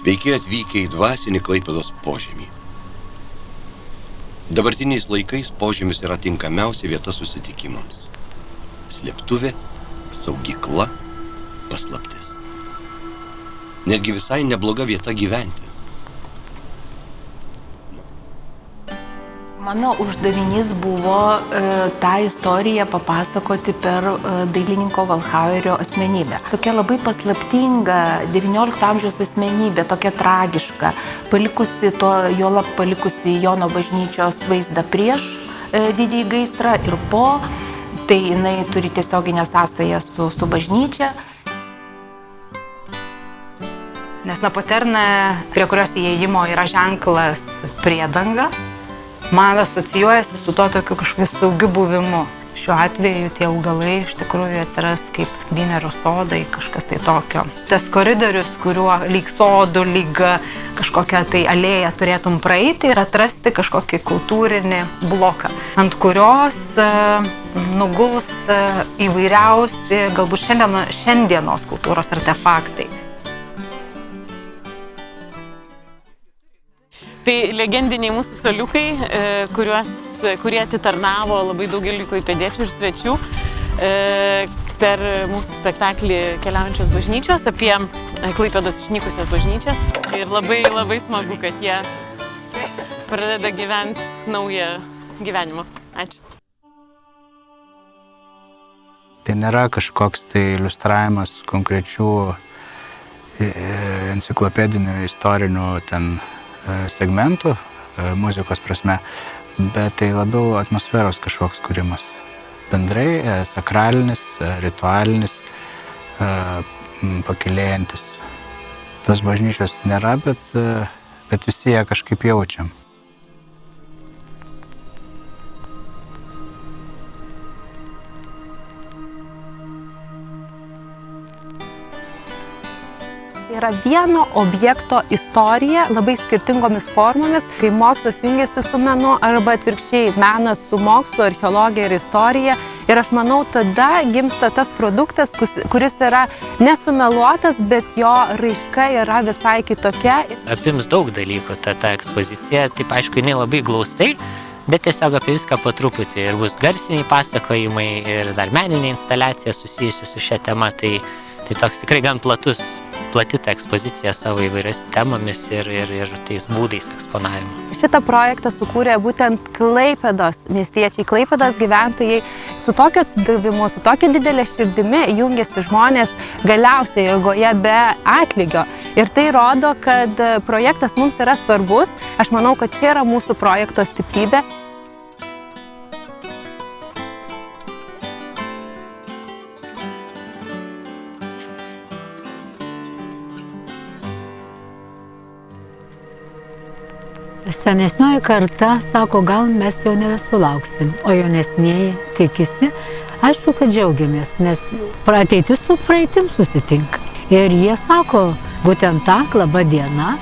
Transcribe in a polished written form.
Sveiki atvykę į dvasinį Klaipėdos požemį. Dabartiniais laikais požemis yra tinkamiausia vieta susitikimams. Slėptuvė, saugykla, paslaptis. Netgi visai nebloga vieta gyventi. Mano uždavinys buvo tą istoriją papasakoti per dailininko Valchauerio asmenybę. Tokia labai paslaptinga XIX amžiaus asmenybė, tokia tragiška, juolab palikusi Jono bažnyčios vaizdą prieš didįjį gaisrą ir po, tai jinai turi tiesioginę sąsają su bažnyčia. Nes Napoterna, prie kurios įėjimo yra ženklas priedanga, man asocijuojasi su to tokiu kažkokiu saugiu buvimu. Šiuo atveju tie augalai iš tikrųjų atsiras kaip Vynerio sodai, kažkas tai tokio. Tas koridorius, kuriuo lyg sodų, lyg kažkokią tai alėją turėtum praeiti ir atrasti kažkokį kultūrinį bloką, ant kurios nuguls įvairiausi, galbūt šiandienos kultūros artefaktai. Tai legendiniai mūsų suoliukai, kurie atitarnavo labai daugeliui klaipėdiečių ir svečių per mūsų spektaklį Keliaujančios bažnyčios apie Klaipėdos išnykusias bažnyčias. Ir labai smagu, kad jie pradeda gyventi naują gyvenimą. Ačiū. Tai nėra kažkoks tai iliustravimas konkrečių enciklopedinių, istorinių segmentų muzikos prasme, bet tai labiau atmosferos kažkoks kūrimas. Bendrai sakralinis, ritualinis, pakilėjantis. Tos bažnyčios nėra, bet visi ją kažkaip jaučiam. Yra vieno objekto istorija labai skirtingomis formomis, kai mokslas jungiasi su menu arba atvirkščiai menas su mokslu, archeologija ir istorija. Ir aš manau, tada gimsta tas produktas, kuris yra nesumeluotas, bet jo raiška yra visai kitokia. Apims daug dalykų ta ekspozicija, taip aišku, jinai labai glaustai, bet tiesiog apie viską po truputį. Ir bus garsiniai pasakojimai ir dar meninė instaliacija susijusi su šia tema. Tai toks tikrai gan plati ta ekspozicija savo įvairias temomis ir tais būdais eksponavimo. Šitą projektą sukūrė būtent Klaipėdos miestiečiai, Klaipėdos gyventojai. Su tokiu atsidavimu, su tokia didelė širdimi jungiasi žmonės galiausiai eigoje be atlygio. Ir tai rodo, kad projektas mums yra svarbus. Aš manau, kad čia yra mūsų projekto stiprybė. Senesnioji karta sako, gal mes jau nebesulauksim, o jaunesnieji tikisi. Aišku, kad džiaugiamės, nes ateitis su praeitim susitinka. Ir jie sako, būtent laba diena,